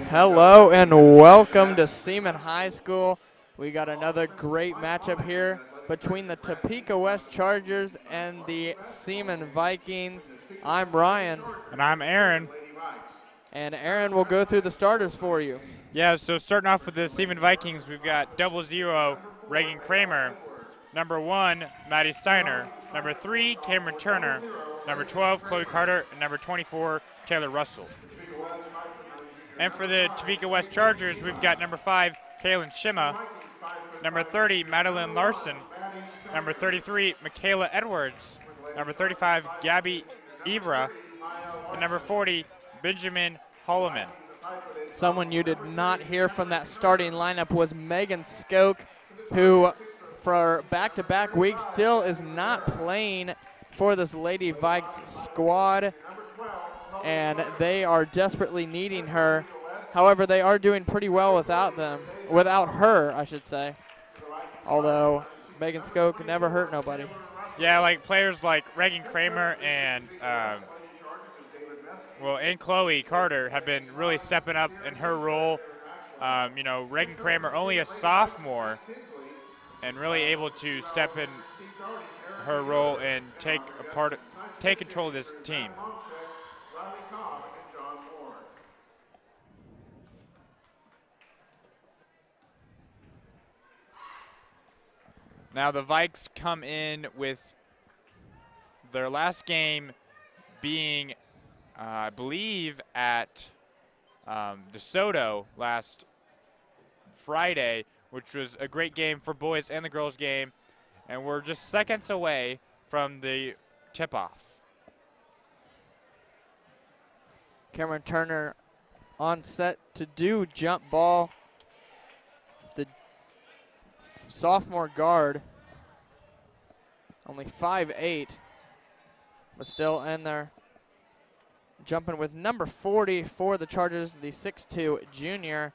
Hello and welcome to Seaman High School. We got another great matchup here between the Topeka West Chargers and the Seaman Vikings. I'm Ryan. And I'm Aaron. And Aaron will go through the starters for you. Yeah, so starting off with the Seaman Vikings, we've got 00, Reagan Kramer. Number 1, Maddie Steiner. Number 3, Cameron Turner. Number 12, Chloe Carter. And number 24, Taylor Russell. And for the Topeka West Chargers, we've got number 5, Kaylin Shima. Number 30, Madeline Larson. Number 33, Michaela Edwards. Number 35, Gabby Ivra. And number 40, Benjamin Holloman. Someone you did not hear from that starting lineup was Megan Skoke, who for back-to-back weeks still is not playing for this Lady Vikes squad, and they are desperately needing her. However, they are doing pretty well without her, I should say. Although Megan Skoke never hurt nobody. Yeah, like players like Reagan Kramer and and Chloe Carter have been really stepping up in her role. Reagan Kramer only a sophomore and really able to step in her role and take control of this team. Now the Vikes come in with their last game being, I believe, at DeSoto last Friday, which was a great game for boys and the girls game, and we're just seconds away from the tip-off. Cameron Turner on set to do jump ball. The sophomore guard, only 5'8", but still in there. Jumping with number 40 for the Chargers, the 6'2" junior,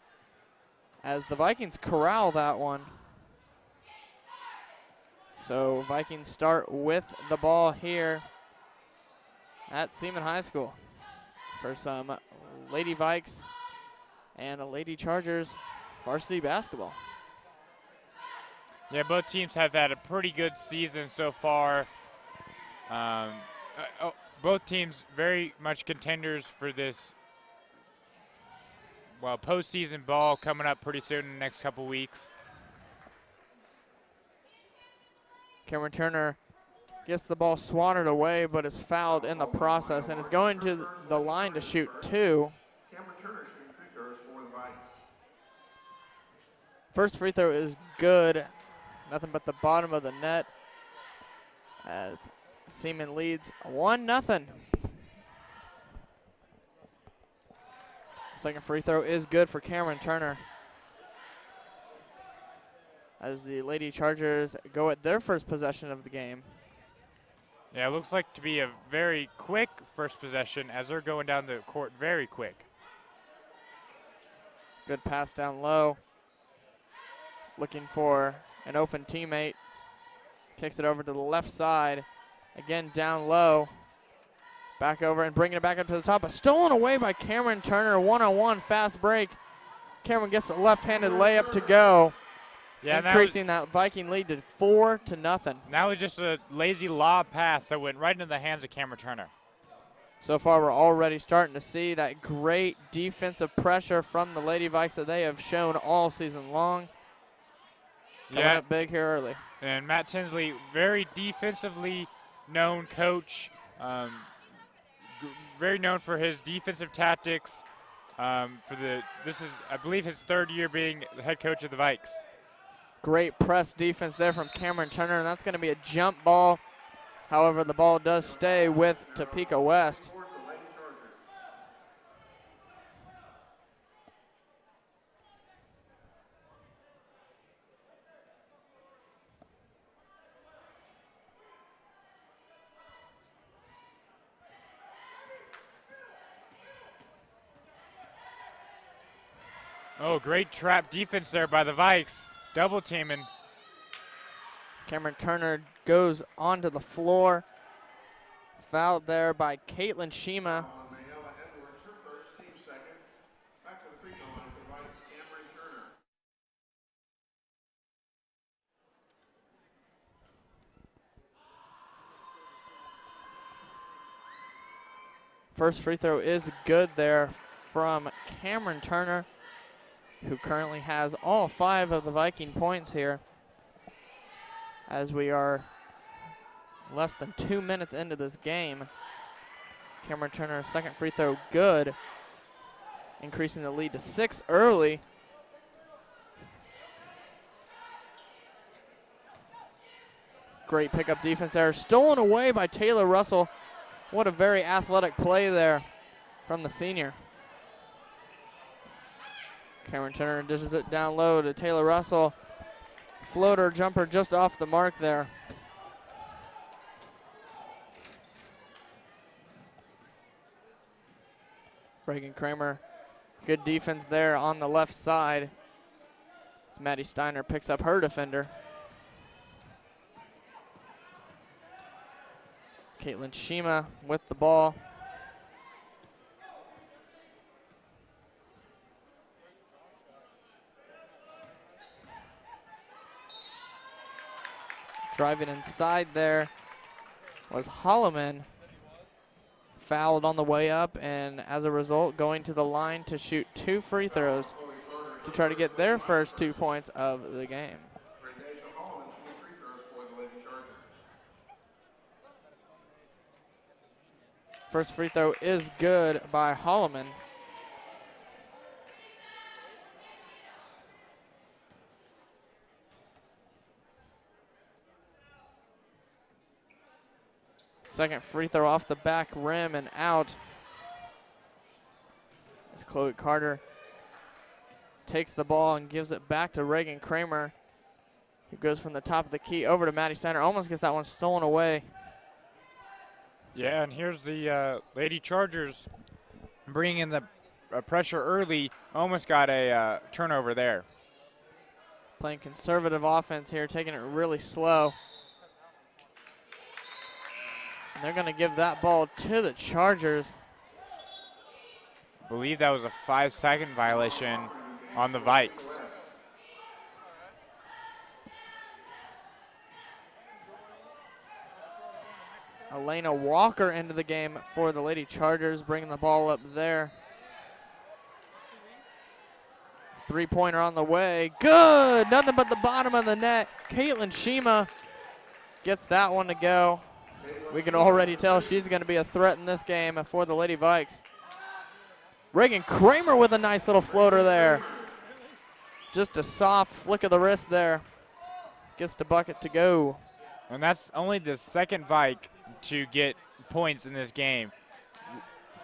as the Vikings corral that one. So Vikings start with the ball here at Seaman High School for some Lady Vikes and a Lady Chargers varsity basketball. Yeah, both teams have had a pretty good season so far. Both teams very much contenders for this, postseason ball coming up pretty soon in the next couple weeks. Cameron Turner gets the ball swatted away, but is fouled in the process and is going to the line to shoot 2. First free throw is good. Nothing but the bottom of the net as Seaman leads 1-0. Second free throw is good for Cameron Turner, as the Lady Chargers go at their first possession of the game. Yeah, it looks like to be a very quick first possession as they're going down the court very quick. Good pass down low. Looking for an open teammate. Kicks it over to the left side. Again, down low. Back over and bringing it back up to the top. But stolen away by Cameron Turner. One-on-one fast break. Cameron gets a left-handed layup to go. Yeah, increasing that Viking lead to 4-0. That was just a lazy lob pass that went right into the hands of Cameron Turner. So far, we're already starting to see that great defensive pressure from the Lady Vikes that they have shown all season long. Coming up big here early. And Matt Tinsley, very defensively known coach, very known for his defensive tactics. This is, I believe, his third year being the head coach of the Vikes. Great press defense there from Cameron Turner, and that's going to be a jump ball. However, the ball does stay with Topeka West. Oh, great trap defense there by the Vikes. Double teaming. Cameron Turner goes onto the floor. Fouled there by Caitlin Shima. First free throw is good there from Cameron Turner, who currently has all 5 of the Viking points here, as we are less than 2 minutes into this game. Cameron Turner, second free throw good, increasing the lead to 6 early. Great pickup defense there. Stolen away by Taylor Russell. What a very athletic play there from the senior. Cameron Turner dishes it down low to Taylor Russell. Floater jumper just off the mark there. Reagan Kramer, good defense there on the left side. As Maddie Steiner picks up her defender. Caitlin Shima with the ball. Driving inside there was Holloman. Fouled on the way up, and as a result going to the line to shoot 2 free throws to try to get their first 2 points of the game. First free throw is good by Holloman. Second free throw off the back rim and out. As Chloe Carter takes the ball and gives it back to Reagan Kramer, who goes from the top of the key over to Maddie Steiner. Almost gets that one stolen away. Yeah, and here's the Lady Chargers bringing in the pressure early. Almost got a turnover there. Playing conservative offense here, taking it really slow. And they're going to give that ball to the Chargers. I believe that was a 5-second violation on the Vikes. Elena Walker into the game for the Lady Chargers, bringing the ball up there. 3-pointer on the way. Good! Nothing but the bottom of the net. Caitlin Shima gets that one to go. We can already tell she's going to be a threat in this game for the Lady Vikes. Reagan Kramer with a nice little floater there. Just a soft flick of the wrist there. Gets the bucket to go. And that's only the second Vike to get points in this game.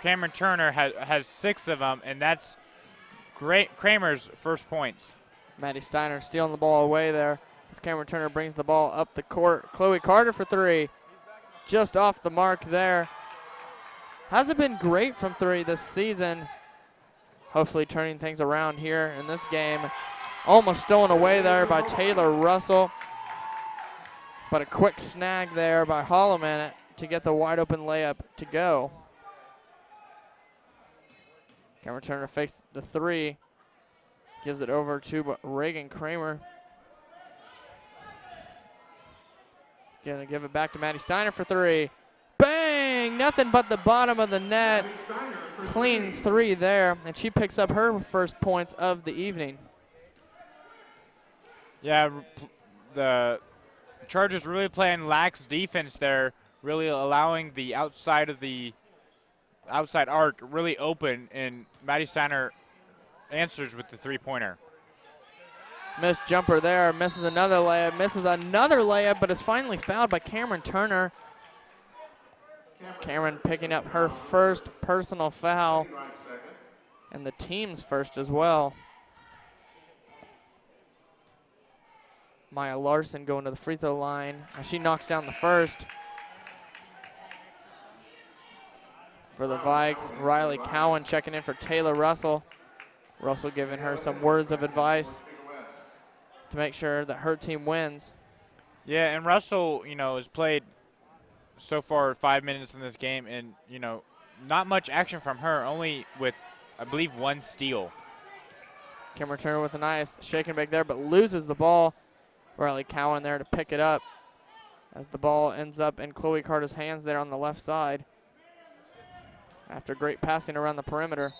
Cameron Turner has 6 of them, and that's Kramer's first points. Maddie Steiner stealing the ball away there as Cameron Turner brings the ball up the court. Chloe Carter for 3. Just off the mark there. Hasn't been great from 3 this season. Hopefully turning things around here in this game. Almost stolen away there by Taylor Russell. But a quick snag there by Holloman to get the wide open layup to go. Cameron Turner fakes the 3. Gives it over to Reagan Kramer. He's going to give it back to Maddie Steiner for 3. Bang! Nothing but the bottom of the net. Clean 3 there. And she picks up her first points of the evening. Yeah, the Chargers really playing lax defense there, really allowing the outside of the outside arc really open, and Maddie Steiner answers with the 3-pointer. Missed jumper there, misses another layup, but is finally fouled by Cameron Turner. Cameron picking up her first personal foul, and the team's first as well. Maya Larson going to the free throw line. She knocks down the first. For the Vikes, Riley Cowan checking in for Taylor Russell. Russell giving her some words of advice to make sure that her team wins. Yeah, and Russell, has played so far 5 minutes in this game, and, not much action from her, only with, I believe, 1 steal. Cameron Turner with a nice shake and bake there, but loses the ball. Riley Cowan there to pick it up as the ball ends up in Chloe Carter's hands there on the left side. after great passing around the perimeter.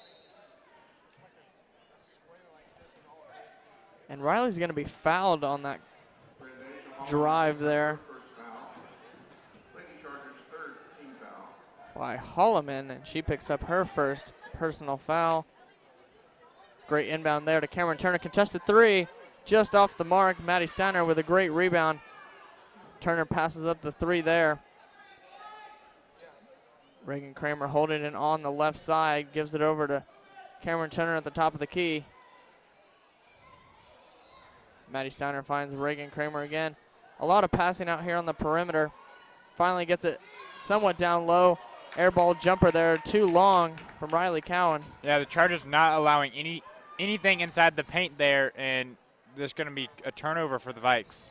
And Riley's going to be fouled on that drive there by Holloman, and she picks up her first personal foul. Great inbound there to Cameron Turner. Contested three, just off the mark. Maddie Steiner with a great rebound. Turner passes up the three there. Reagan Kramer holding it on the left side, gives it over to Cameron Turner at the top of the key. Maddie Steiner finds Reagan Kramer again. A lot of passing out here on the perimeter. Finally gets it somewhat down low. Air ball jumper there, too long from Riley Cowan. Yeah, the Chargers not allowing anything inside the paint there, and there's going to be a turnover for the Vikes.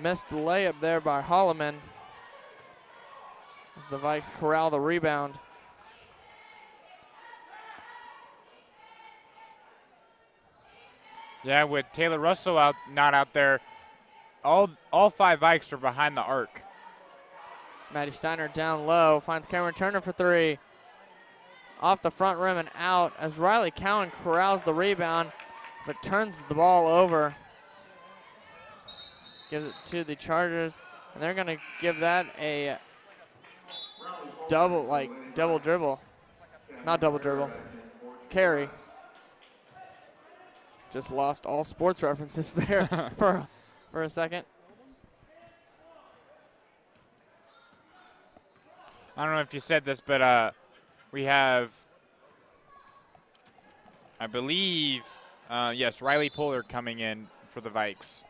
Missed layup there by Holloman. The Vikes corral the rebound. Yeah, with Taylor Russell not out there, all five Vikes are behind the arc. Maddie Steiner down low, finds Cameron Turner for three. Off the front rim and out as Riley Cowan corrals the rebound, but turns the ball over. Gives it to the Chargers, and they're gonna give that a double dribble. Not double dribble, carry. Just lost all sports references there for a second. I don't know if you said this, but we have, I believe, yes, Riley Poehler coming in for the Vikes.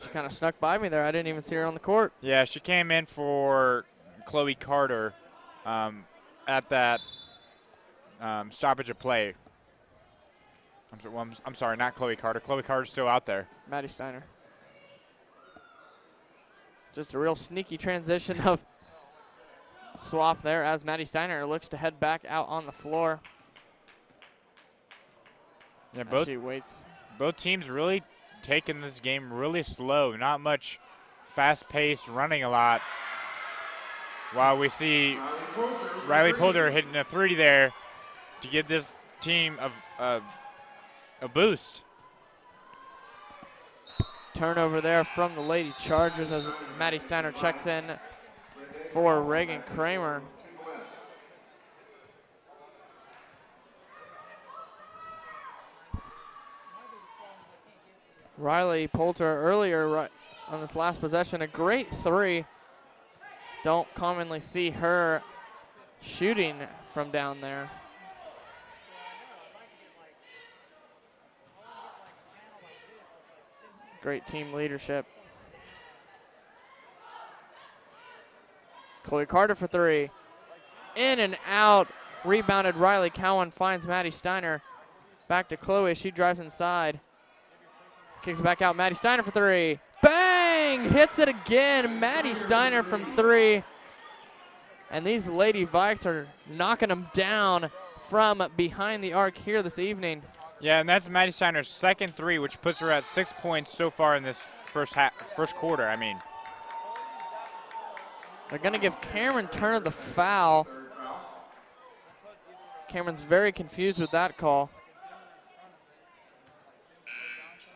She kind of snuck by me there. I didn't even see her on the court. Yeah, she came in for Chloe Carter at that stoppage of play. I'm sorry, not Chloe Carter. Chloe Carter's still out there. Maddie Steiner. Just a real sneaky transition of swap there as Maddie Steiner looks to head back out on the floor. Yeah, she waits. Both teams really taking this game really slow. Not much fast-paced, running a lot. While we see Riley Poehler hitting a three there to give this team a boost. Turnover there from the Lady Chargers as Maddie Steiner checks in for Reagan Kramer. Riley Poehler earlier on this last possession, a great three. Don't commonly see her shooting from down there. Great team leadership. Chloe Carter for three. In and out. Rebounded Riley Cowan finds Maddie Steiner. Back to Chloe. She drives inside. Kicks it back out. Maddie Steiner for three. Bang! Hits it again. Maddie Steiner from three. And these Lady Vikes are knocking them down from behind the arc here this evening. Yeah, and that's Maddie Steiner's second three, which puts her at 6 points so far in this first quarter. I mean, they're going to give Cameron Turner the foul. Cameron's very confused with that call.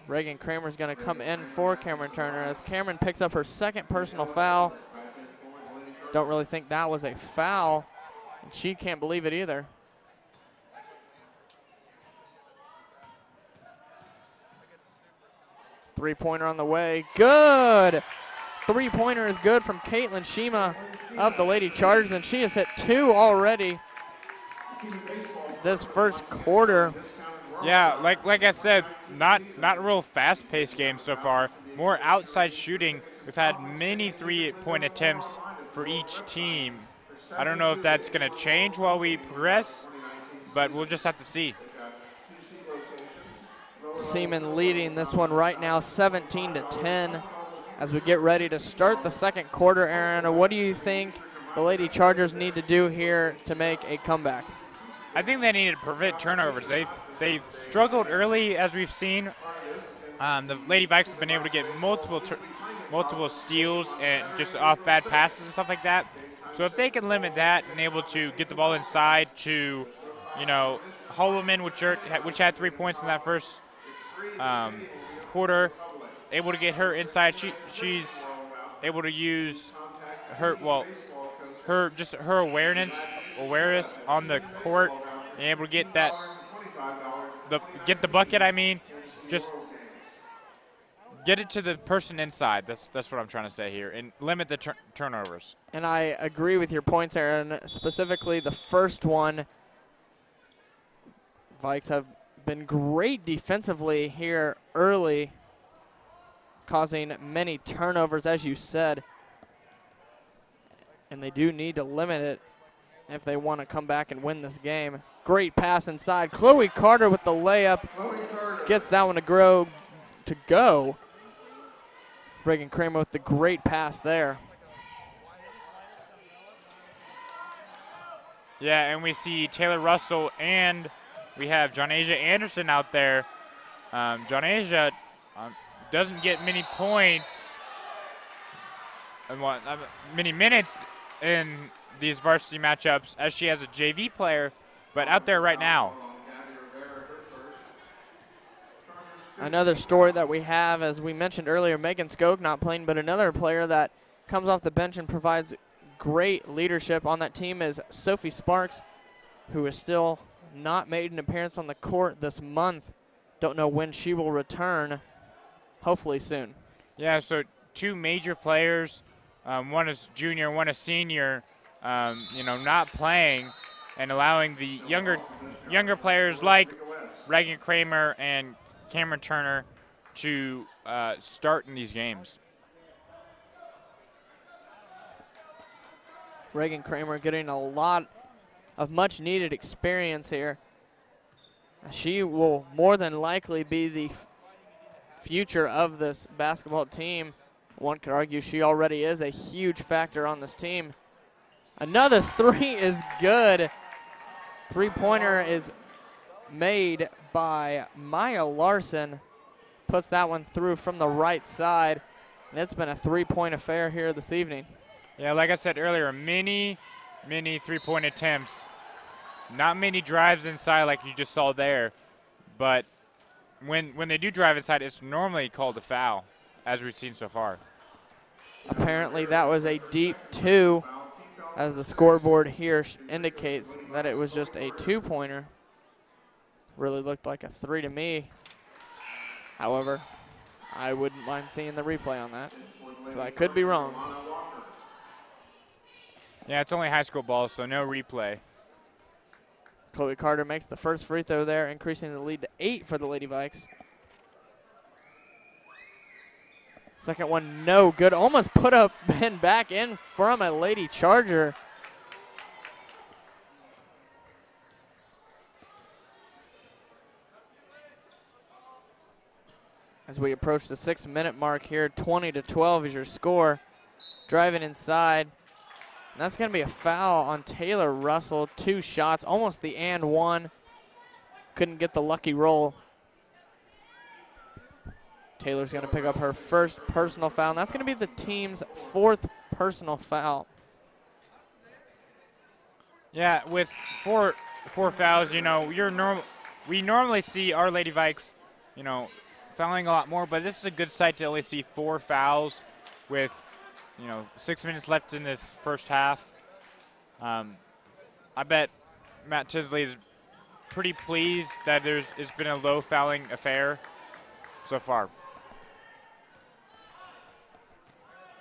Reagan Kramer's going to come in for Cameron Turner as Cameron picks up her second personal foul. Don't really think that was a foul, and she can't believe it either. Three-pointer on the way. Good! Three-pointer is good from Caitlin Shima of the Lady Chargers, and she has hit two already this first quarter. Yeah, like I said, not a real fast-paced game so far. More outside shooting. We've had many three-point attempts for each team. I don't know if that's going to change while we progress, but we'll just have to see. Seaman leading this one right now 17-10 as we get ready to start the second quarter. Aaron, what do you think the Lady Chargers need to do here to make a comeback? I think they need to prevent turnovers. They've struggled early, as we've seen. The Lady Vikes have been able to get multiple steals and just off bad passes and stuff like that. So if they can limit that and able to get the ball inside to, Holloman, which had 3 points in that first quarter, able to get her inside. She's able to use her awareness on the court and able to get the bucket. I mean, just get it to the person inside. That's what I'm trying to say here, and limit the turnovers. And I agree with your points, Aaron. Specifically, the first one, Vikes have been great defensively here early, causing many turnovers, as you said. And they do need to limit it if they want to come back and win this game. Great pass inside. Chloe Carter with the layup. Gets that one to go. Reagan Kramer with the great pass there. Yeah, and we see Taylor Russell and we have Jonasia Anderson out there. Jonasia doesn't get many points and many minutes in these varsity matchups as she has a JV player, but out there right now. Another story that we have, as we mentioned earlier, Megan Skoke not playing, but another player that comes off the bench and provides great leadership on that team is Sophie Sparks, who is still not made an appearance on the court this month. Don't know when she will return. Hopefully soon. Yeah, so two major players, one is junior, one is senior, not playing and allowing the younger players like Reagan Kramer and Cameron Turner to start in these games. Reagan Kramer getting a lot of much needed experience here. She will more than likely be the future of this basketball team. One could argue she already is a huge factor on this team. Another three is good. Three-pointer is made by Maya Larson. Puts that one through from the right side. And it's been a three-point affair here this evening. Yeah, like I said earlier, many three-point attempts. Not many drives inside like you just saw there. But when they do drive inside, it's normally called a foul, as we've seen so far. Apparently that was a deep two, as the scoreboard here indicates that it was just a two-pointer. Really looked like a three to me. However, I wouldn't mind seeing the replay on that, so I could be wrong. Yeah, it's only high school ball, so no replay. Chloe Carter makes the first free throw there, increasing the lead to 8 for the Lady Vikes. Second one, no good. Almost put up and back in from a Lady Charger. As we approach the 6-minute mark here, 20-12 is your score. Driving inside. And that's going to be a foul on Taylor Russell. 2 shots, almost the and one. Couldn't get the lucky roll. Taylor's going to pick up her first personal foul, and that's going to be the team's 4th personal foul. Yeah, with four fouls, we normally see our Lady Vikes, fouling a lot more, but this is a good sight to only see 4 fouls with 6 minutes left in this first half. I bet Matt Tisley is pretty pleased that it's been a low fouling affair so far.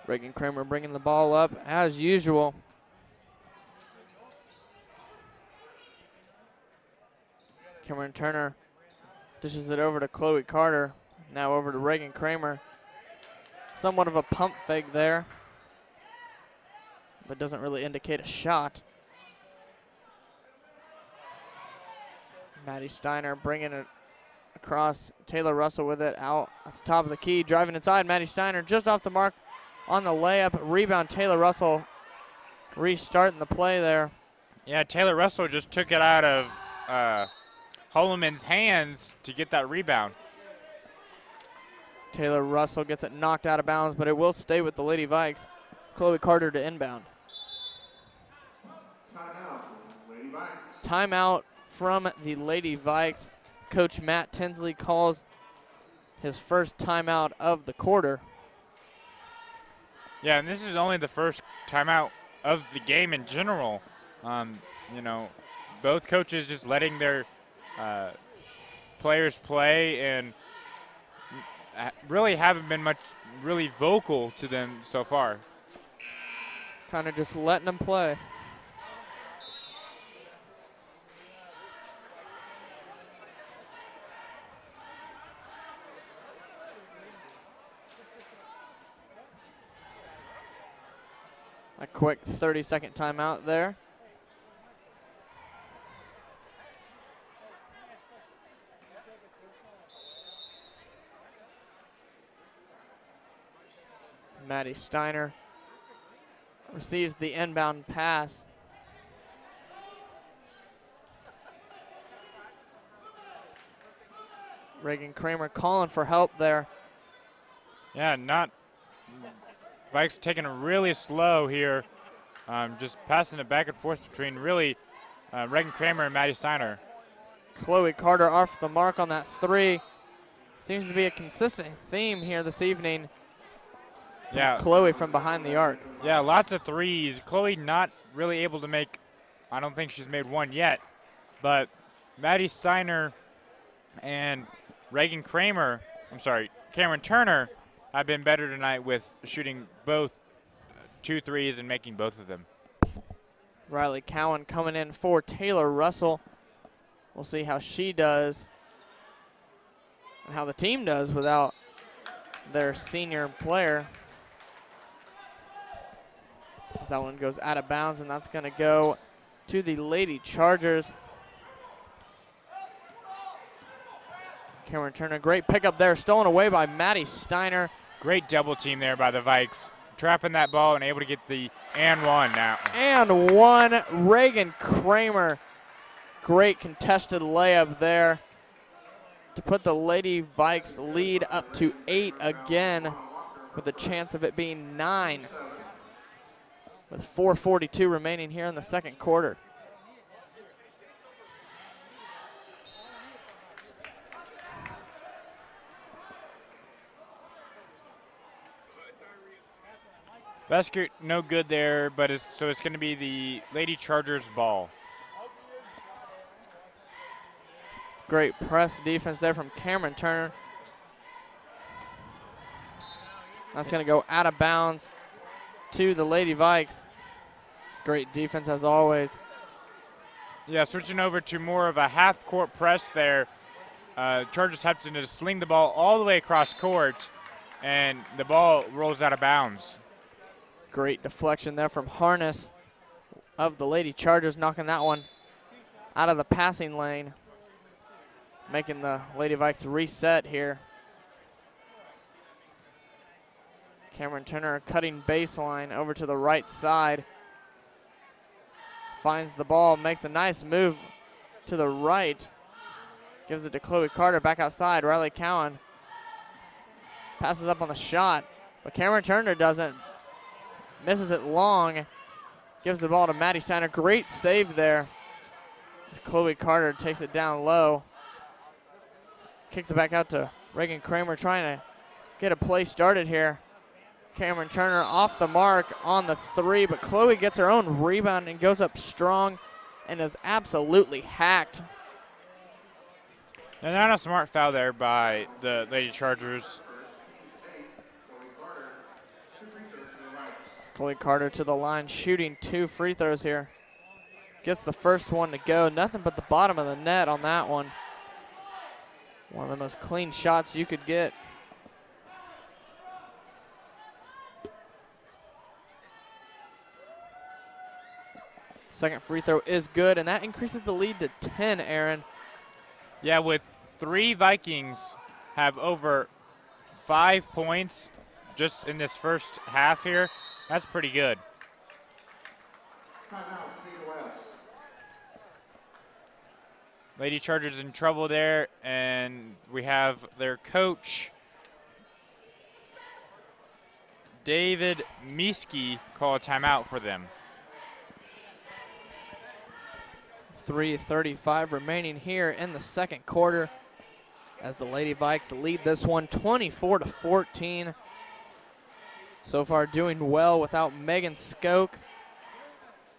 Reagan Kramer bringing the ball up as usual. Cameron Turner dishes it over to Chloe Carter. Now over to Reagan Kramer. Somewhat of a pump fake there, but doesn't really indicate a shot. Maddie Steiner bringing it across. Taylor Russell with it out at the top of the key. Driving inside, Maddie Steiner just off the mark on the layup. Rebound, Taylor Russell restarting the play there. Yeah, Taylor Russell just took it out of Holloman's hands to get that rebound. Taylor Russell gets it knocked out of bounds, but it will stay with the Lady Vikes. Chloe Carter to inbound. Timeout from the Lady Vikes. Coach Matt Tinsley calls his first timeout of the quarter. Yeah, and this is only the first timeout of the game in general. You know, both coaches just letting their players play and really haven't been much really vocal to them so far. Kind of just letting them play. A quick 30-second timeout there. Maddie Steiner receives the inbound pass. Reagan Kramer calling for help there. Yeah, Vikes taking it really slow here, just passing it back and forth between really Reagan Kramer and Maddie Steiner. Chloe Carter off the mark on that three. Seems to be a consistent theme here this evening. Yeah, Chloe from behind the arc. Yeah, lots of threes. Chloe not really able to make, I don't think she's made one yet, but Maddie Steiner and Cameron Turner have been better tonight with shooting both 2 threes and making both of them. Riley Cowan coming in for Taylor Russell. We'll see how she does and how the team does without their senior player. As that one goes out of bounds, and that's going to go to the Lady Chargers. Cameron Turner, great pickup there, stolen away by Maddie Steiner. Great double team there by the Vikes, trapping that ball and able to get the and one now. And one, Reagan Kramer. Great contested layup there to put the Lady Vikes lead up to 8 again, with a chance of it being 9. With 4:42 remaining here in the second quarter. Basket no good there, but it's going to be the Lady Chargers ball. Great press defense there from Cameron Turner. That's going to go out of bounds to the Lady Vikes. Great defense as always. Yeah, switching over to more of a half-court press there. Chargers have to just sling the ball all the way across court, and the ball rolls out of bounds. Great deflection there from Harness of the Lady Chargers, knocking that one out of the passing lane, making the Lady Vikes reset here. Cameron Turner cutting baseline over to the right side. Finds the ball, makes a nice move to the right. Gives it to Chloe Carter back outside. Riley Cowan passes up on the shot, but Cameron Turner doesn't. Misses it long. Gives the ball to Maddie Steiner. Great save there. Chloe Carter takes it down low. Kicks it back out to Reagan Kramer, trying to get a play started here. Cameron Turner off the mark on the three, but Chloe gets her own rebound and goes up strong and is absolutely hacked. And not a smart foul there by the Lady Chargers. Chloe Carter to the line, shooting 2 free throws here. Gets the first one to go. Nothing but the bottom of the net on that one. One of the most clean shots you could get. Second free throw is good, and that increases the lead to 10, Aaron. Yeah, with 3 Vikings have over 5 points just in this first half here, that's pretty good. Lady Chargers in trouble there, and we have their coach David Miski call a timeout for them. 3:35 remaining here in the second quarter as the Lady Vikes lead this one 24-14. So far doing well without Megan Skoke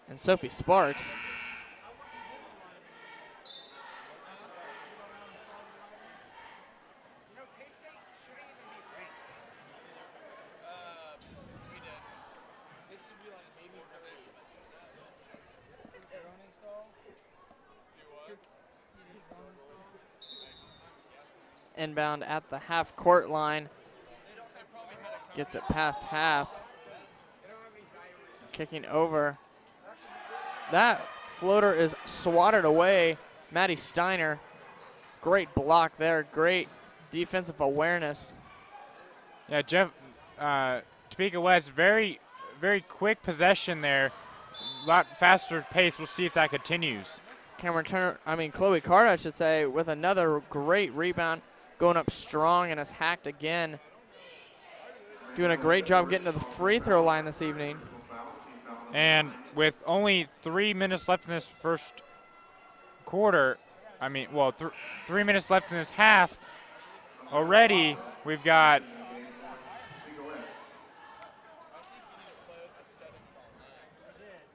and Sophie Sparks. Inbound at the half-court line. Gets it past half. Kicking over. That floater is swatted away. Maddie Steiner. Great block there. Great defensive awareness. Yeah, Jeff, Topeka West, very, very quick possession there. A lot faster pace. We'll see if that continues. Chloe Carter, I should say, with another great rebound. Going up strong and is hacked again. Doing a great job getting to the free throw line this evening. And with only 3 minutes left in this first quarter, 3 minutes left in this half, already we've got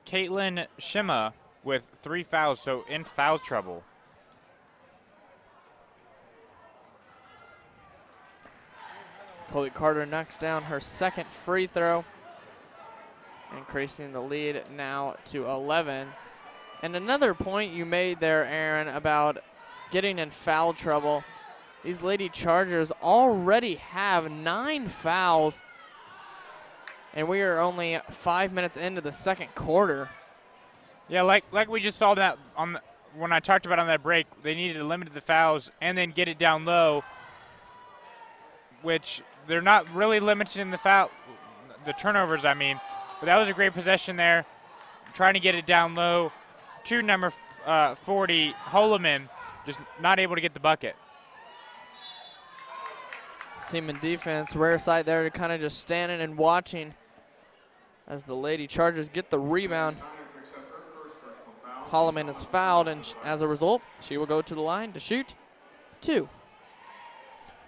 Caitlin Shima with 3 fouls, so in foul trouble. Chloe Carter knocks down her second free throw, increasing the lead now to 11. And another point you made there, Aaron, about getting in foul trouble. These Lady Chargers already have 9 fouls, and we are only 5 minutes into the second quarter. Yeah, like we just saw that when I talked about on that break, they needed to limit the fouls and then get it down low, which they're not really limiting the turnovers, But that was a great possession there, trying to get it down low to number 40, Holoman, just not able to get the bucket. Seaman defense, rare sight there, to kind of just standing and watching as the Lady Chargers get the rebound. Holoman is fouled, and as a result, she will go to the line to shoot 2.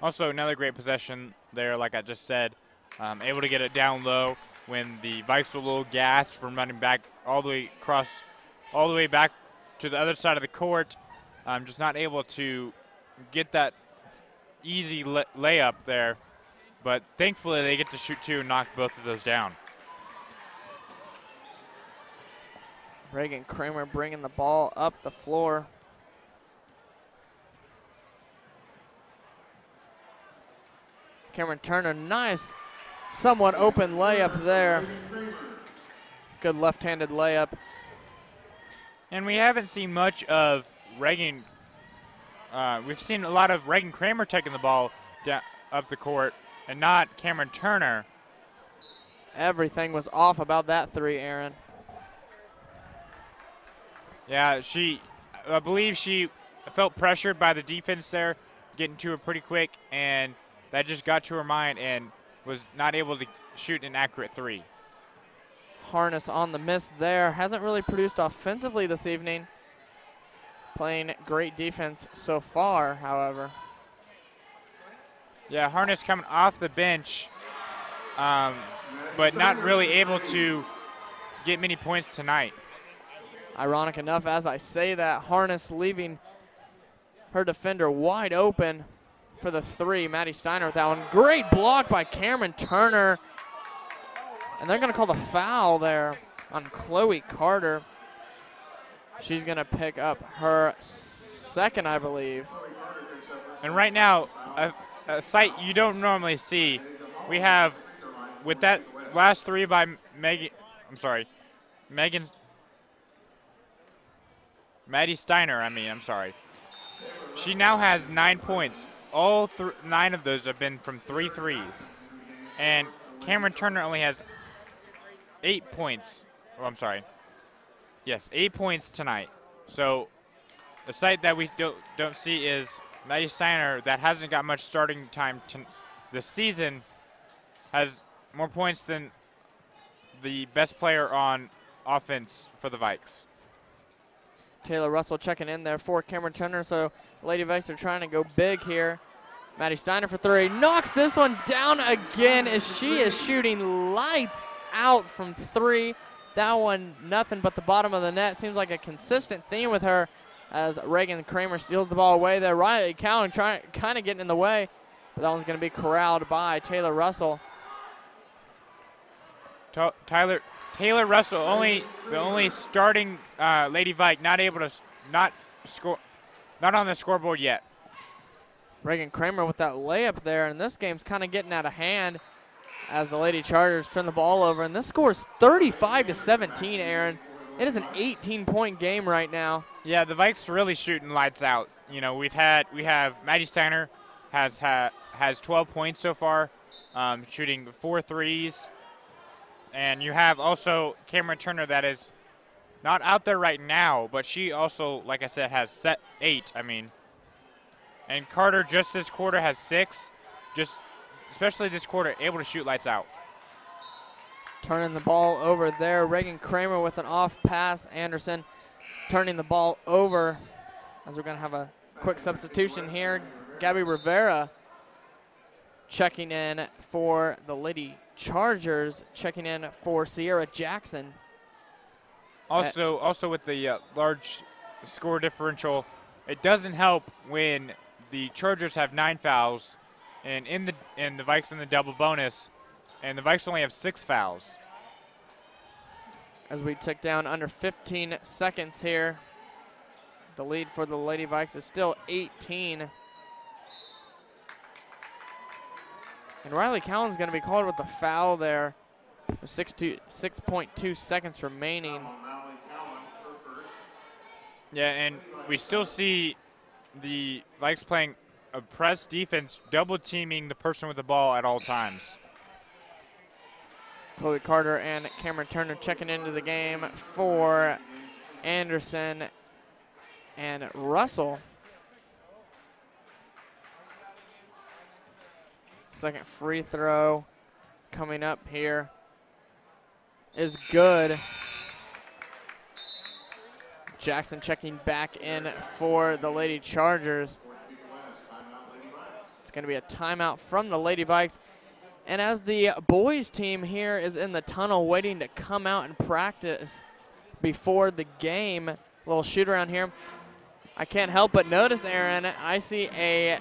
Also, another great possession there, like I just said. Able to get it down low when the Vikes were a little gassed from running back all the way back to the other side of the court. Just not able to get that easy layup there. But thankfully, they get to shoot 2 and knock both of those down. Reagan Kramer bringing the ball up the floor. Cameron Turner, nice, somewhat open layup there. Good left-handed layup. And we haven't seen much of Reagan. We've seen a lot of Reagan Kramer taking the ball up the court and not Cameron Turner. Everything was off about that 3, Aaron. Yeah, I believe she felt pressured by the defense there, getting to her pretty quick, and that just got to her mind and was not able to shoot an accurate 3. Harness on the miss there. Hasn't really produced offensively this evening. Playing great defense so far, however. Yeah, Harness coming off the bench, but not really able to get many points tonight. Ironic enough, as I say that, Harness leaving her defender wide open for the 3. Maddie Steiner with that one. Great block by Cameron Turner. And they're going to call the foul there on Chloe Carter. She's going to pick up her second, I believe. And right now, a sight you don't normally see, we have, with that last 3 by Maddie Steiner, She now has 9 points. All 9 of those have been from 3 threes. And Cameron Turner only has 8 points. Yes, 8 points tonight. So the sight that we don't see is Maddie Steiner, that hasn't got much starting time this season, has than the best player on offense for the Vikes. Taylor Russell checking in there for Cameron Turner. So Lady Vikes are trying to go big here. Maddie Steiner for three. Knocks this one down again as she is shooting lights out from three. That one, nothing but the bottom of the net. Seems like a consistent theme with her as Reagan Kramer steals the ball away there. Riley Cowan kind of getting in the way, but that one's going to be corralled by Taylor Russell. Taylor Russell, the only starting Lady Vike, not able to score, not on the scoreboard yet. Reagan Kramer with that layup there, and this game's kind of getting out of hand as the Lady Chargers turn the ball over, and this score is 35-17, Aaron. It is an 18-point game right now. Yeah, the Vikes really shooting lights out. You know, we have Maddie Steiner has 12 points so far, shooting 4 threes. And you have also Cameron Turner that is not out there right now, but she also, like I said, has set 8. And Carter just this quarter has 6, especially this quarter, able to shoot lights out. Turning the ball over there. Reagan Kramer with an off pass. Anderson turning the ball over as we're going to have a quick substitution here. Gabby Rivera checking in for the Lady Chargers, checking in for Sierra Jackson. Also with the large score differential, it doesn't help when the Chargers have 9 fouls, and the Vikes in the double bonus, and the Vikes only have 6 fouls. As we tick down under 15 seconds here, the lead for the Lady Vikes is still 18. And Riley Cowan's going to be called with the foul there. 6.2 seconds remaining. Yeah, and we still see the Vikes playing a press defense, double teaming the person with the ball at all times. Chloe Carter and Cameron Turner checking into the game for Anderson and Russell. Second free throw coming up here is good. Jackson checking back in for the Lady Chargers. It's going to be a timeout from the Lady Vikes. And as the boys team here is in the tunnel waiting to come out and practice before the game, a little shoot around here, I can't help but notice, Aaron, I see a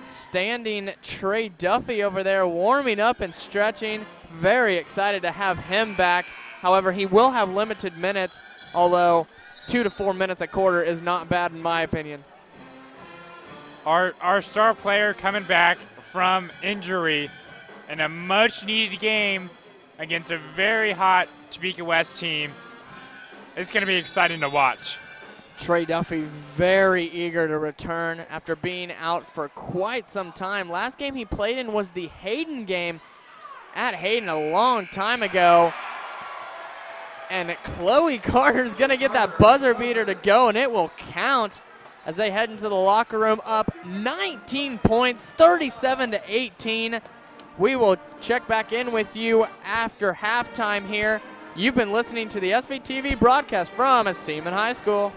standing Trey Duffy over there warming up and stretching. Very excited to have him back. However, he will have limited minutes, although 2 to 4 minutes a quarter is not bad in my opinion. Our star player coming back from injury in a much-needed game against a very hot Topeka West team. It's going to be exciting to watch. Trey Duffy very eager to return after being out for quite some time. Last game he played in was the Hayden game at Hayden a long time ago. And Chloe Carter's going to get that buzzer beater to go, and it will count as they head into the locker room up 19 points, 37-18. We will check back in with you after halftime here. You've been listening to the SVTV broadcast from Seaman High School.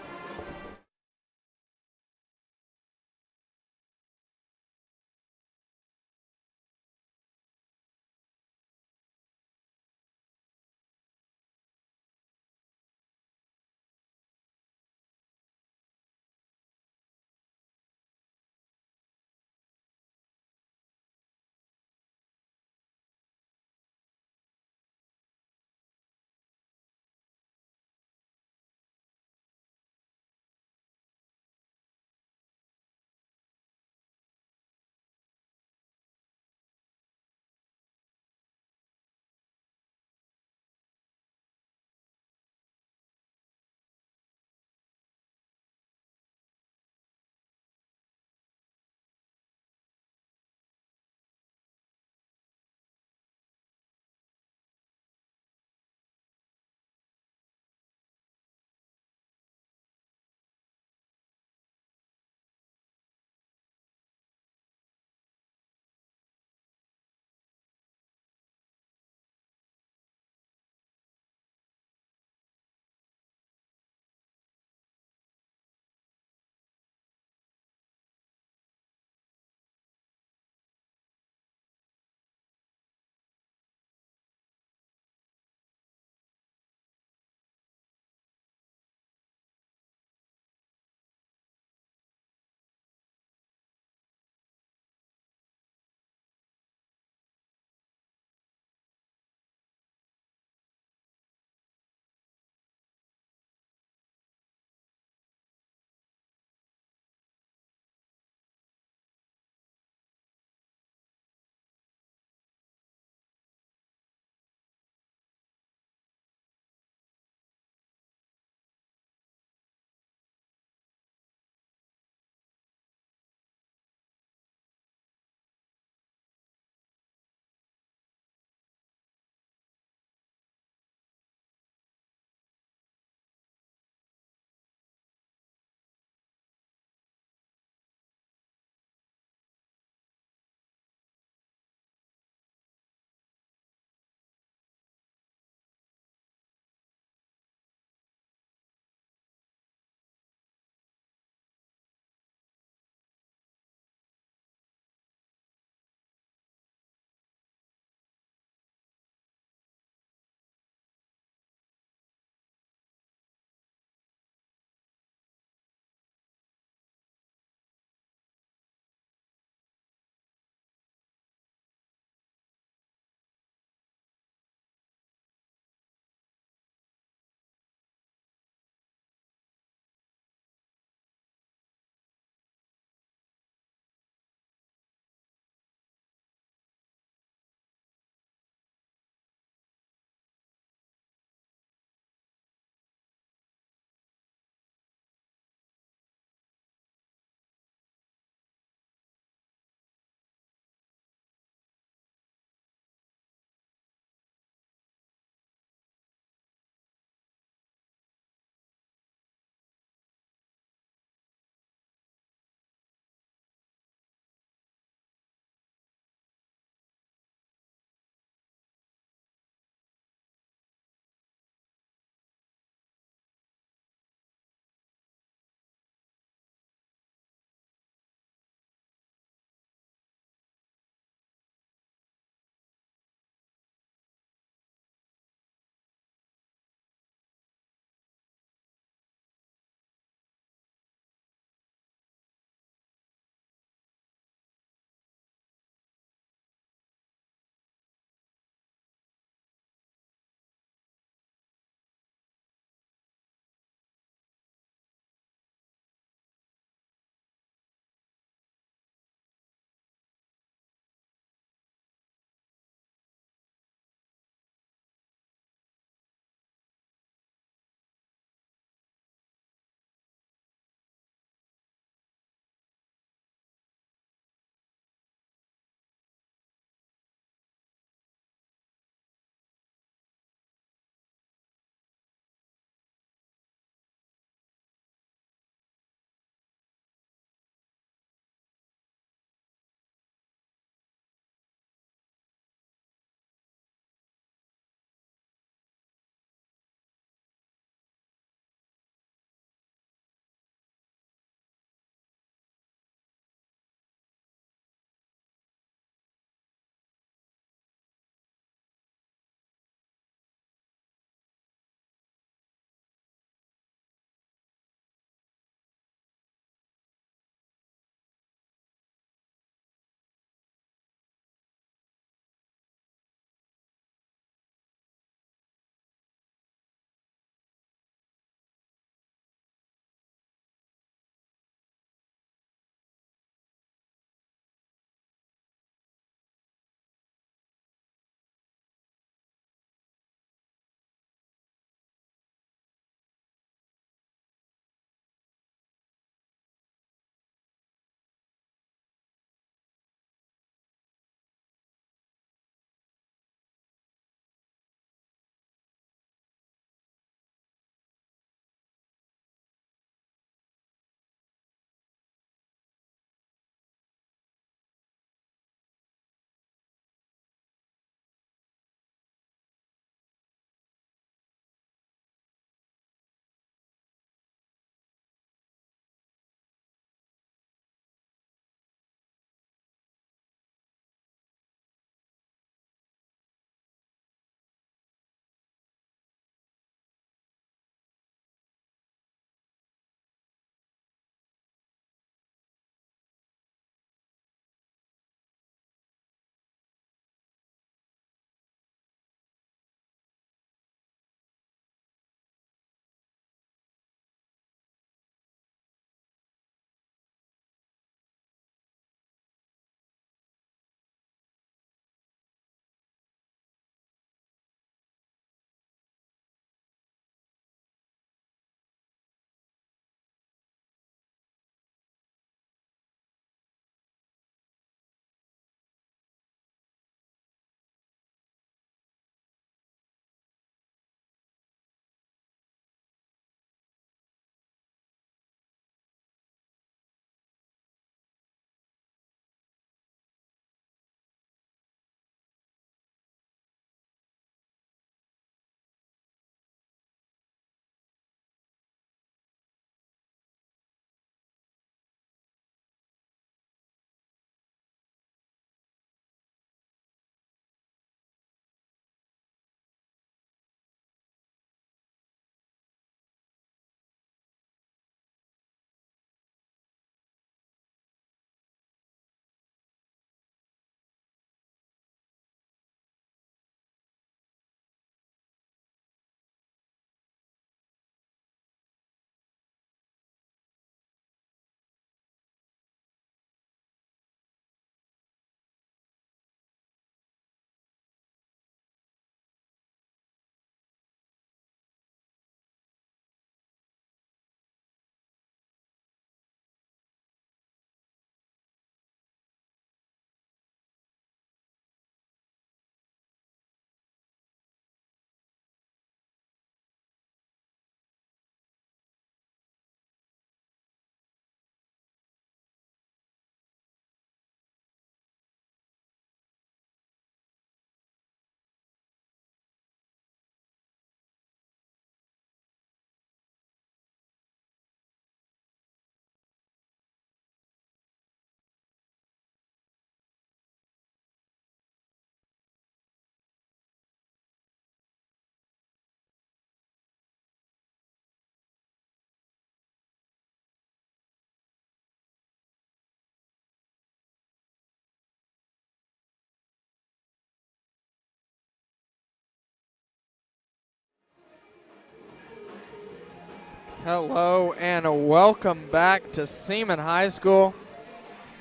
Hello and welcome back to Seaman High School.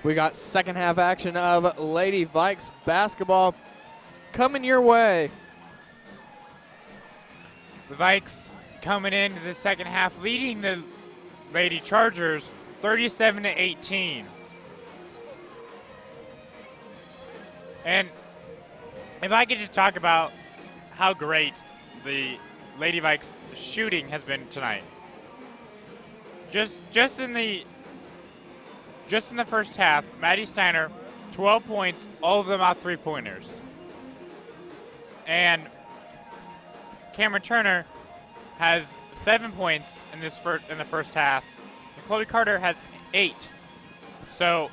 We got second half action of Lady Vikes basketball coming your way. The Vikes coming into the second half, leading the Lady Chargers 37-18. And if I could just talk about how great the Lady Vikes shooting has been tonight. Just in the first half, Maddie Steiner, 12 points, all of them out three-pointers. And Cameron Turner has 7 points in the first half, and Chloe Carter has 8. So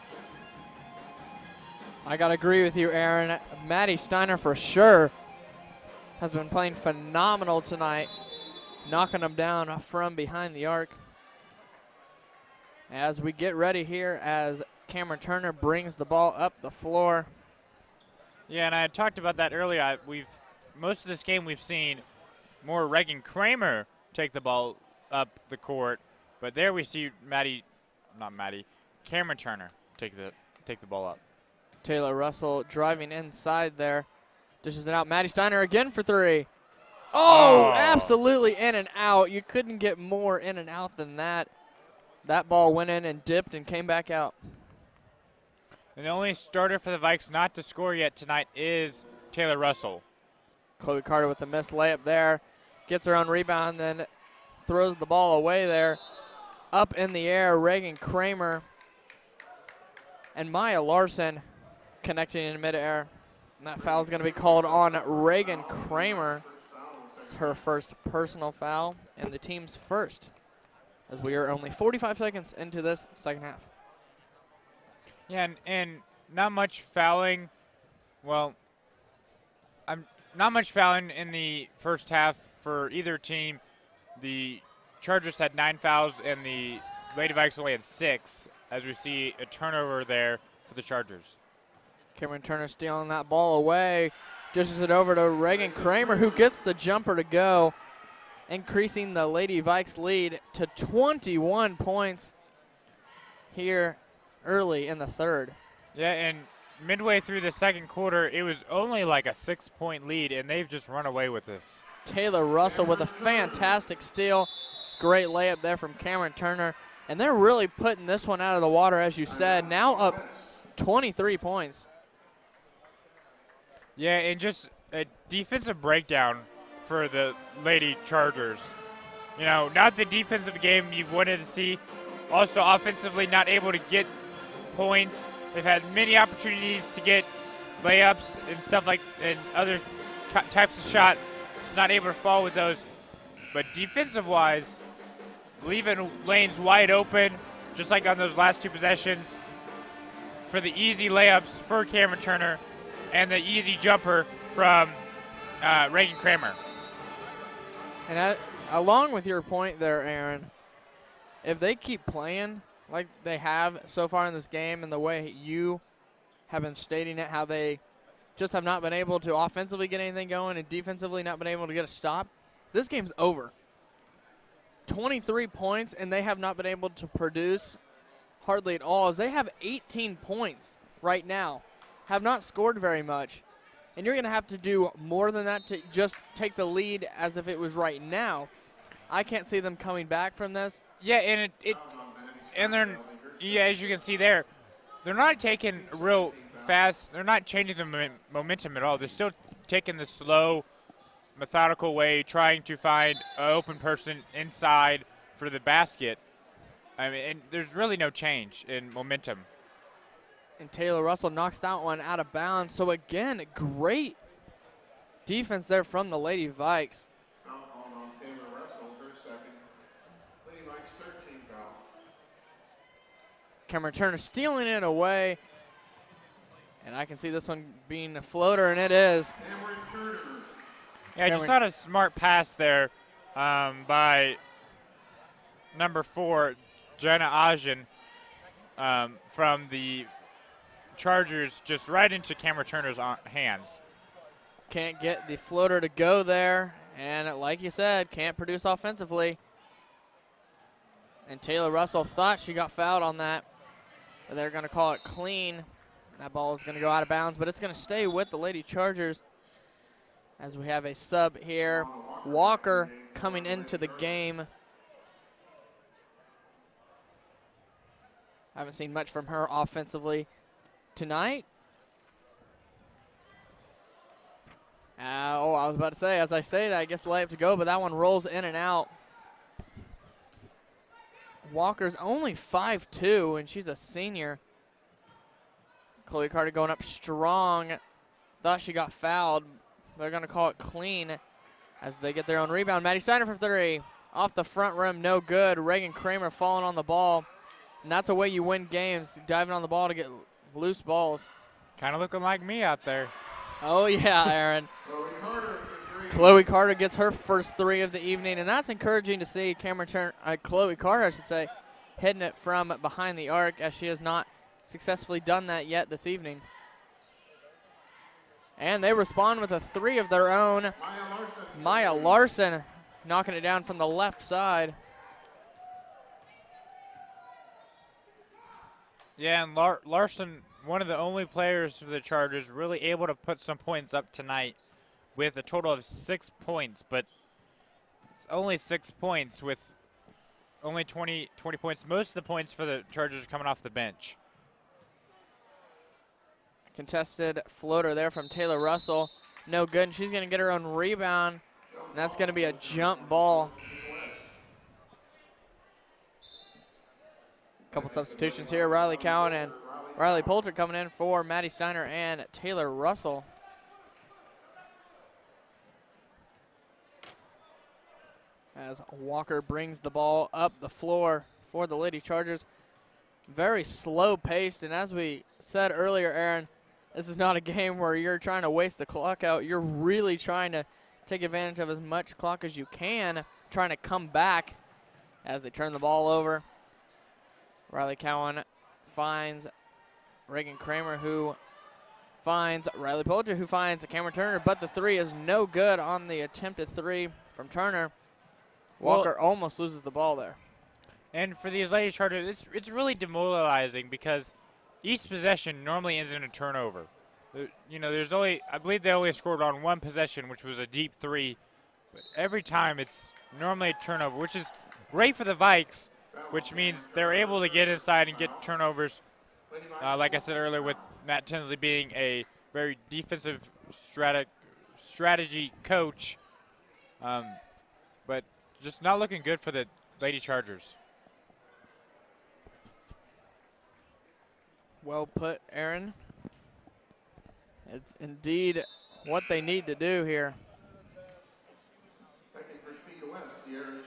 I gotta agree with you, Aaron. Maddie Steiner for sure has been playing phenomenal tonight, knocking them down from behind the arc. As we get ready here, as Cameron Turner brings the ball up the floor. Yeah, and I had talked about that earlier. Most of this game we've seen more Reagan Kramer take the ball up the court, but there we see Cameron Turner take the ball up. Taylor Russell driving inside there, dishes it out. Maddie Steiner again for three. Oh, absolutely in and out. You couldn't get more in and out than that. That ball went in and dipped and came back out. And the only starter for the Vikes not to score yet tonight is Taylor Russell. Chloe Carter with the missed layup there. Gets her own rebound, then throws the ball away there. Up in the air, Reagan Kramer and Maya Larson connecting in midair. And that foul is going to be called on Reagan Kramer. It's her first personal foul and the team's first, as we are only 45 seconds into this second half. Yeah, and not much fouling. Well, not much fouling in the first half for either team. The Chargers had 9 fouls, and the Lady Vikes only had 6, as we see a turnover there for the Chargers. Cameron Turner stealing that ball away. Dishes it over to Reagan Kramer, who gets the jumper to go, increasing the Lady Vikes lead to 21 points here early in the third. Yeah, and midway through the second quarter, it was only like a 6-point lead, and they've just run away with this. Taylor Russell with a fantastic steal. Great layup there from Cameron Turner. And they're really putting this one out of the water, as you said. Now up 23 points. Yeah, and just a defensive breakdown for the Lady Chargers. You know, not the defensive game you wanted to see. Also offensively not able to get points. They've had many opportunities to get layups and stuff like, and other types of shot. Not able to fall with those. But defensive-wise, leaving lanes wide open, just like on those last 2 possessions, for the easy layups for Cameron Turner and the easy jumper from Reagan Kramer. And along with your point there, Aaron, if they keep playing like they have so far in this game and the way you have been stating it, how they just have not been able to offensively get anything going and defensively not been able to get a stop, this game's over. 23 points, and they have not been able to produce hardly at all, as they have 18 points right now, have not scored very much. And you're going to have to do more than that to just take the lead as if it was right now. I can't see them coming back from this. Yeah, and they're, as you can see there, they're not taking real fast. They're not changing the momentum at all. They're still taking the slow, methodical way, trying to find an open person inside for the basket. I mean, and there's really no change in momentum. And Taylor Russell knocks that one out of bounds. So again, great defense there from the Lady Vikes. Cameron Turner stealing it away. And I can see this one being a floater, and it is. Yeah, just not a smart pass there by number 4, Jenna Ajen, from the Chargers, just right into Cameron Turner's hands. Can't get the floater to go there, and like you said, can't produce offensively. And Taylor Russell thought she got fouled on that, but they're going to call it clean. That ball is going to go out of bounds, but it's going to stay with the Lady Chargers as we have a sub here. Walker coming into the game. I haven't seen much from her offensively tonight. Oh, I was about to say, as I say that, I guess the layup to go, but that one rolls in and out. Walker's only 5'2", and she's a senior. Chloe Carter going up strong. Thought she got fouled. They're going to call it clean as they get their own rebound. Maddie Steiner for three. Off the front rim, no good. Reagan Kramer falling on the ball. And that's the way you win games, diving on the ball to get loose balls. Kind of looking like me out there. Oh, yeah, Aaron. Chloe Carter gets her first three of the evening, and that's encouraging to see. Chloe Carter, I should say, hitting it from behind the arc, as she has not successfully done that yet this evening. And they respond with a three of their own. Maya Larson knocking it down from the left side. Yeah, and Larson, one of the only players for the Chargers, really able to put some points up tonight with a total of 6 points, but it's only 6 points with only 20 points. Most of the points for the Chargers are coming off the bench. Contested floater there from Taylor Russell. No good, and she's going to get her own rebound, and that's going to be a jump ball. Couple substitutions here. Riley Cowan and Riley Poulter coming in for Maddie Steiner and Taylor Russell. As Walker brings the ball up the floor for the Lady Chargers. Very slow paced, and as we said earlier, Aaron, this is not a game where you're trying to waste the clock out. You're really trying to take advantage of as much clock as you can, trying to come back as they turn the ball over. Riley Cowan finds Reagan Kramer, who finds Riley Poulter, who finds Cameron Turner, but the three is no good on the attempted three from Turner. Walker almost loses the ball there. And for these Lady Chargers, it's really demoralizing because each possession normally ends in a turnover. You know, there's only, I believe they only scored on one possession, which was a deep three. But every time it's normally a turnover, which is great for the Vikes, which means they're able to get inside and get turnovers. Like I said earlier, with Matt Tinsley being a very defensive strategy coach. But just not looking good for the Lady Chargers. Well put, Aaron. It's indeed what they need to do here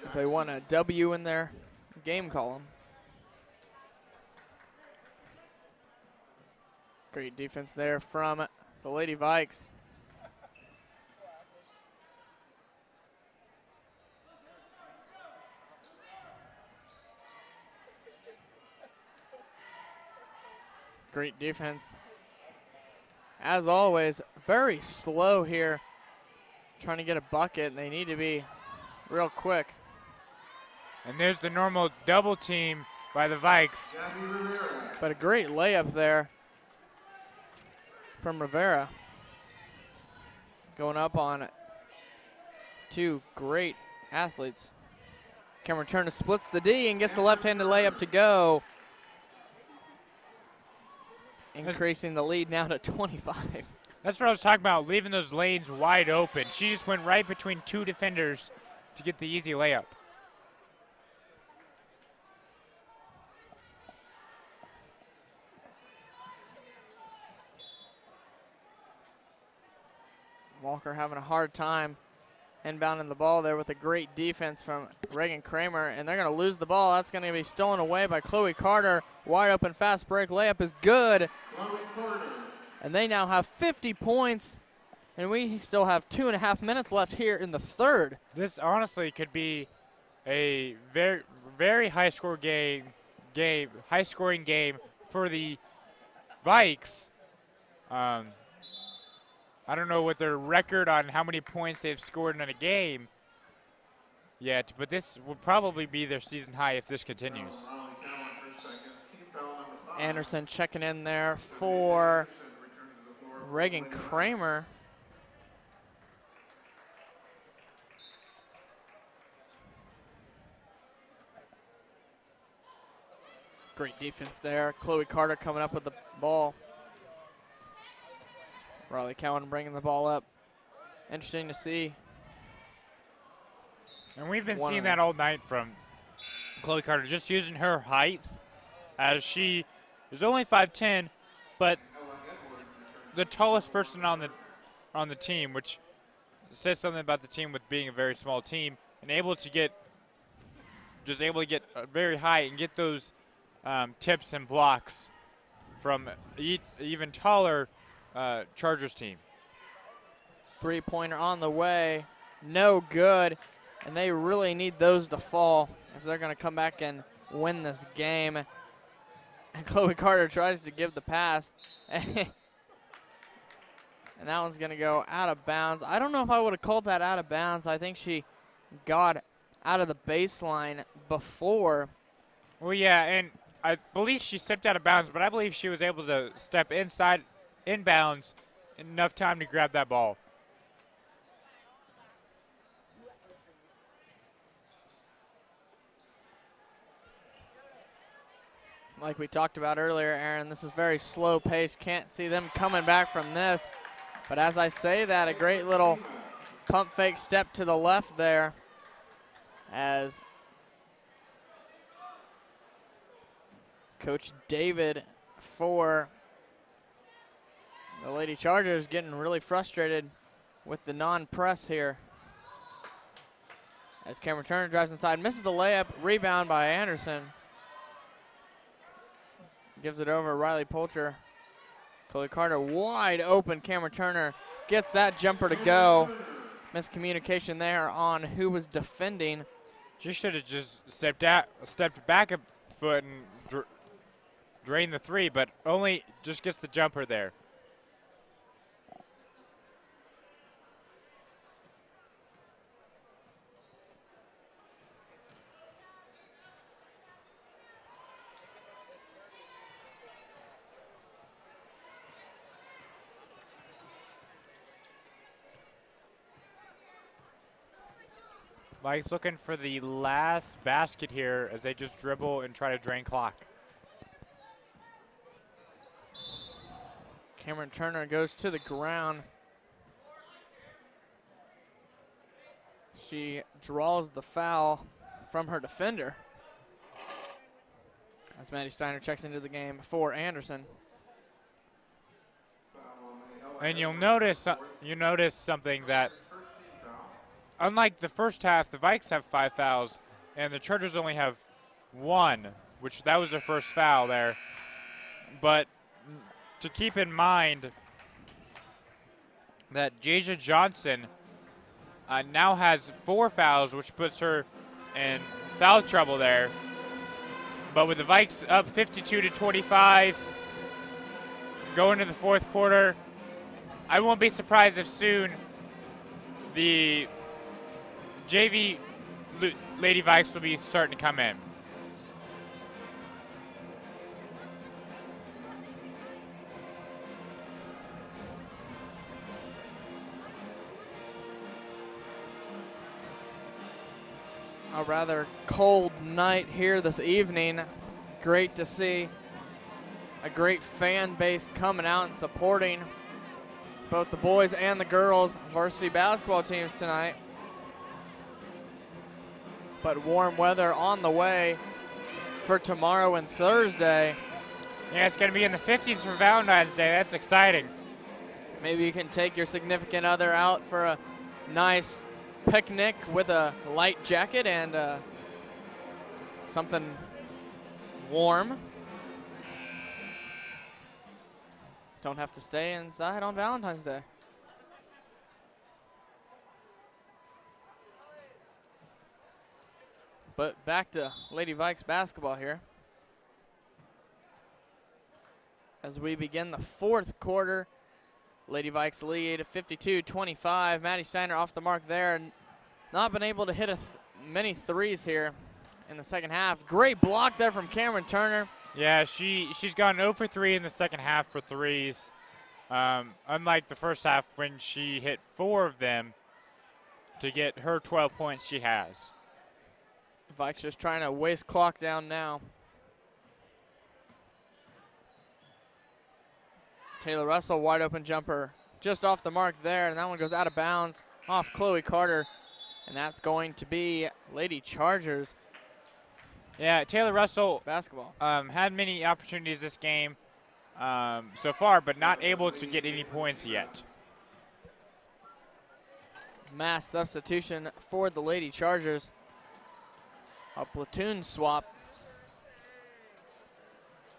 if they want a W in their game column. Great defense there from the Lady Vikes. Great defense. As always, very slow here, trying to get a bucket. They need to be real quick. And there's the normal double team by the Vikes. But a great layup there from Rivera. Going up on two great athletes. Cameron Turner splits the D and gets the left-handed layup to go. Increasing the lead now to 25. That's what I was talking about, leaving those lanes wide open. She just went right between two defenders to get the easy layup. Walker having a hard time inbounding the ball there with a great defense from Reagan Kramer, and they're going to lose the ball. That's going to be stolen away by Chloe Carter. Wide open fast break layup is good. And they now have 50 points, and we still have 2.5 minutes left here in the third. This honestly could be a very, very high-scoring game for the Vikes. I don't know what their record on how many points they've scored in a game, yet, but this will probably be their season high if this continues. Anderson checking in there for Reagan Kramer. Great defense there. Chloe Carter coming up with the ball. Riley Cowan bringing the ball up. Interesting to see. And we've been seeing that all night from Chloe Carter, just using her height, as she is only 5'10", but the tallest person on the team, which says something about the team with being a very small team, and able to get very high and get those tips and blocks from even taller Chargers team. Three-pointer on the way, no good, and they really need those to fall if they're going to come back and win this game. And Chloe Carter tries to give the pass, and that one's going to go out of bounds. I don't know if I would have called that out of bounds. I think she got out of the baseline before. Well, yeah, and I believe she stepped out of bounds, but I believe she was able to step inbounds in enough time to grab that ball. Like we talked about earlier, Aaron, this is very slow pace. Can't see them coming back from this. But as I say that, a great little pump fake step to the left there as Coach David for the Lady Chargers getting really frustrated with the non-press here. As Cameron Turner drives inside, misses the layup, rebound by Anderson. Gives it over Riley Poulter. Chloe Carter wide open. Cameron Turner gets that jumper to go. Miscommunication there on who was defending. She should have just stepped back a foot and drained the three, but only just gets the jumper there. Vikes looking for the last basket here as they just dribble and try to drain clock. Cameron Turner goes to the ground. She draws the foul from her defender. As Maddie Steiner checks into the game for Anderson. And you'll notice something that, unlike the first half, the Vikes have 5 fouls, and the Chargers only have 1, which that was their first foul there. But to keep in mind that Jasia Johnson now has 4 fouls, which puts her in foul trouble there. But with the Vikes up 52-25, going to the fourth quarter, I won't be surprised if soon the JV Lady Vikes will be starting to come in. A rather cold night here this evening. Great to see a great fan base coming out and supporting both the boys and the girls varsity basketball teams tonight. But warm weather on the way for tomorrow and Thursday. Yeah, it's going to be in the 50s for Valentine's Day. That's exciting. Maybe you can take your significant other out for a nice picnic with a light jacket and something warm. Don't have to stay inside on Valentine's Day. But back to Lady Vikes basketball here. As we begin the fourth quarter, Lady Vikes lead 52-25. Maddie Steiner off the mark there. Not been able to hit a many threes here in the second half. Great block there from Cameron Turner. Yeah, she's gone 0 for 3 in the second half for threes. Unlike the first half when she hit 4 of them to get her 12 points she has. Vikes just trying to waste clock down now. Taylor Russell, wide open jumper, just off the mark there, and that one goes out of bounds off Chloe Carter, and that's going to be Lady Chargers. Yeah, Taylor Russell basketball had many opportunities this game so far, but not able to get any points yet. Mass substitution for the Lady Chargers. A platoon swap.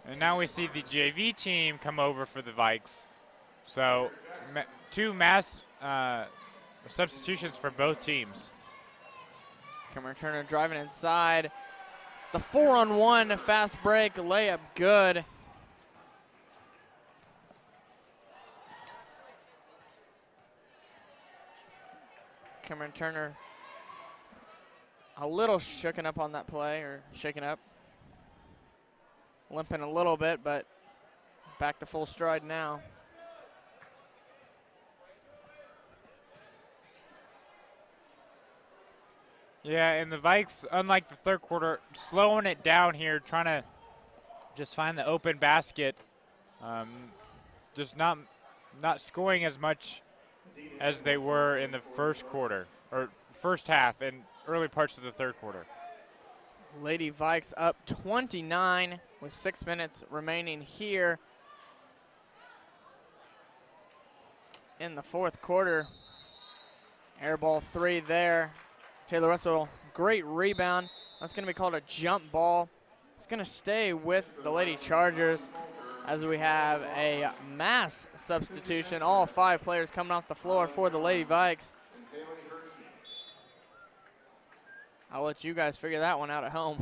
And now we see the JV team come over for the Vikes. So 2 mass substitutions for both teams. Cameron Turner driving inside. The 4-on-1 fast break layup good. Cameron Turner a little shooken up on that play, or shaken up. Limping a little bit, but back to full stride now. Yeah, and the Vikes, unlike the third quarter, slowing it down here, trying to just find the open basket. Just not scoring as much as they were in the first quarter, or first half and early parts of the third quarter. Lady Vikes up 29 with 6 minutes remaining here in the fourth quarter. Air ball 3 there. Taylor Russell, great rebound. That's going to be called a jump ball. It's going to stay with the Lady Chargers as we have a mass substitution. All 5 players coming off the floor for the Lady Vikes. I'll let you guys figure that one out at home.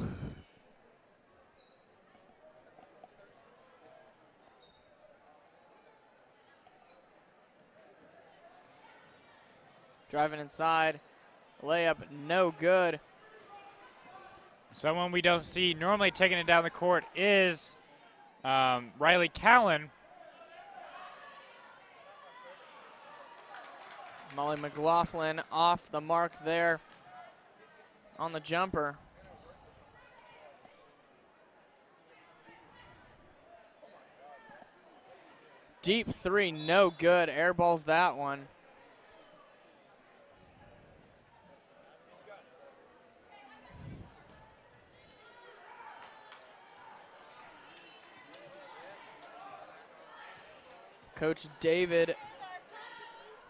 Driving inside, layup no good. Someone we don't see normally taking it down the court is Riley Callan. Molly McLaughlin off the mark there on the jumper. Deep 3, no good. Airballs that one. Coach David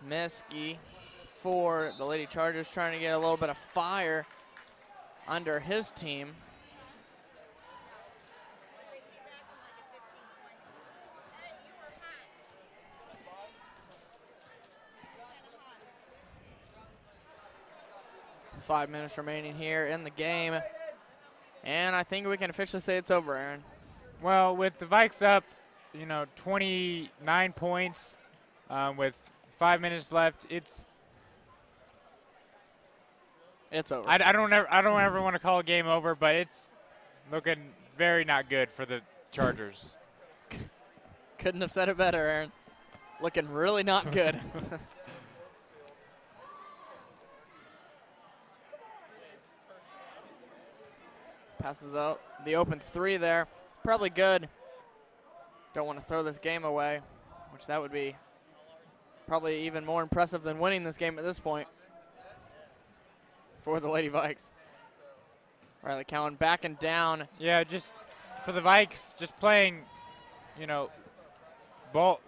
Meski for the Lady Chargers trying to get a little bit of fire under his team. Five minutes remaining here in the game. And I think we can officially say it's over, Aaron. Well, with the Vikes up, 29 points with 5 minutes left, it's over. I don't ever want to call a game over, but it's looking very not good for the Chargers. Couldn't have said it better, Aaron. Looking really not good. Passes out the open 3 there. Probably good. Don't want to throw this game away, which that would be probably even more impressive than winning this game at this point for the Lady Vikes. Riley Cowan backing down. Yeah, just for the Vikes, just playing, ball.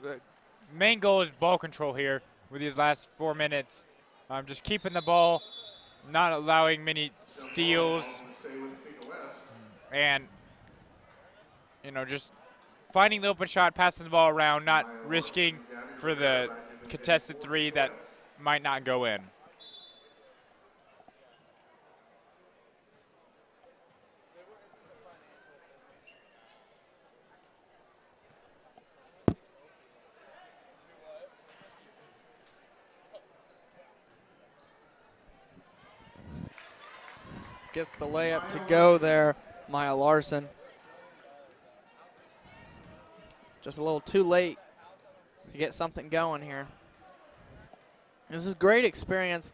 Main goal is ball control here with these last 4 minutes. Just keeping the ball, not allowing many steals, and, just finding the open shot, passing the ball around, not risking for the contested 3 that might not go in. Gets the layup to go there, Maya Larson. Just a little too late to get something going here. This is great experience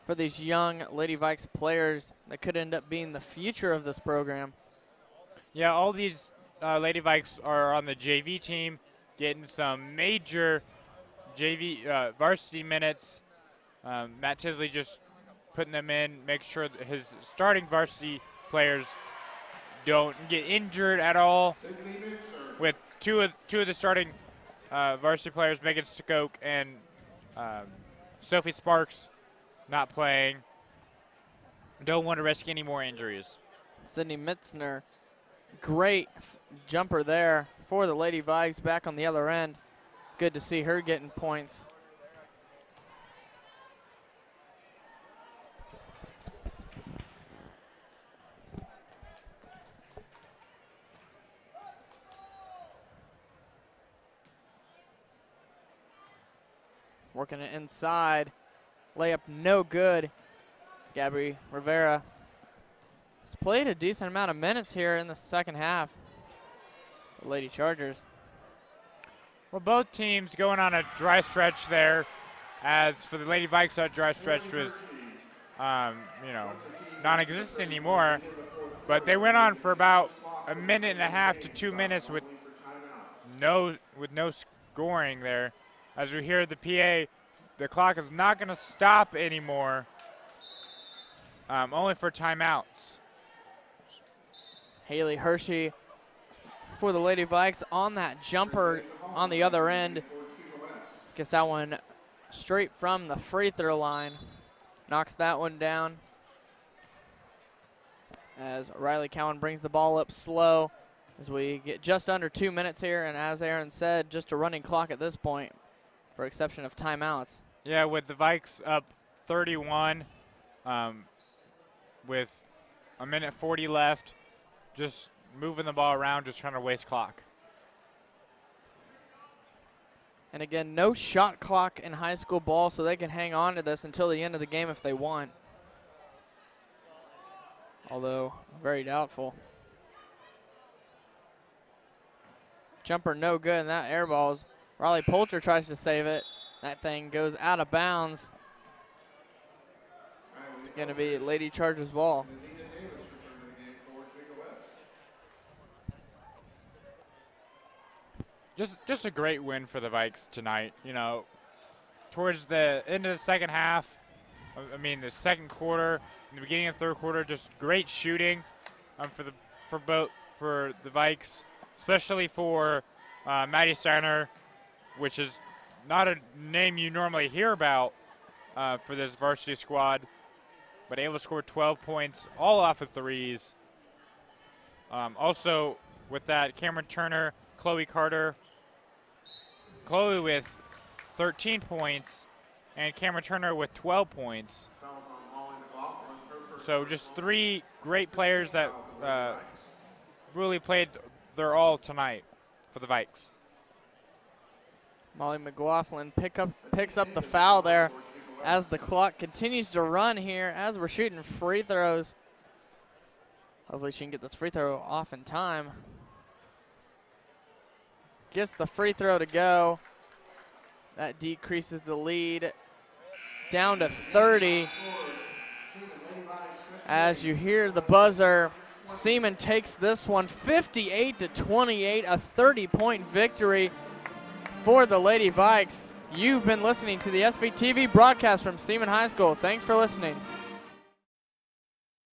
for these young Lady Vikes players that could end up being the future of this program. Yeah, all these Lady Vikes are on the JV team, getting some major JV varsity minutes. Matt Tisley just putting them in, make sure that his starting varsity players don't get injured at all. With two of the starting varsity players, Megan Skoke and Sophie Sparks, not playing. Don't want to risk any more injuries. Sydney Mitzner, great jumper there for the Lady Vikes back on the other end. Good to see her getting points. Working it inside. Layup no good. Gabby Rivera has played a decent amount of minutes here in the second half. The Lady Chargers. Well, both teams going on a dry stretch there. As for the Lady Vikes, that dry stretch was, non-existent anymore. But they went on for about a minute and a half to 2 minutes with no scoring there. As we hear the PA, the clock is not going to stop anymore, only for timeouts. Haley Hershey for the Lady Vikes on that jumper on the other end. Gets that one straight from the free throw line. Knocks that one down. As Riley Cowan brings the ball up slow as we get just under 2 minutes here, and as Aaron said, just a running clock at this point, for exception of timeouts. Yeah, with the Vikes up 31, with a minute 40 left, just moving the ball around, just trying to waste clock. And again, no shot clock in high school ball, so they can hang on to this until the end of the game if they want. Although, very doubtful. Jumper no good, and that air balls. Riley Poulter tries to save it. That thing goes out of bounds. It's going to be Lady Chargers ball. Just a great win for the Vikes tonight. You know, towards the end of the second half, the second quarter, in the beginning of the third quarter, just great shooting for the Vikes, especially for Maddie Steiner, which is not a name you normally hear about for this varsity squad, but able to score 12 points, all off of threes. Also, with that, Cameron Turner, Chloe Carter. Chloe with 13 points, and Cameron Turner with 12 points. So just three great players that really played their all tonight for the Vikes. Molly McLaughlin picks up the foul there as the clock continues to run here as we're shooting free throws. Hopefully she can get this free throw off in time. Gets the free throw to go. That decreases the lead down to 30. As you hear the buzzer, Seaman takes this one 58-28, a 30-point victory for the Lady Vikes. You've been listening to the SVTV broadcast from Seaman High School. Thanks for listening.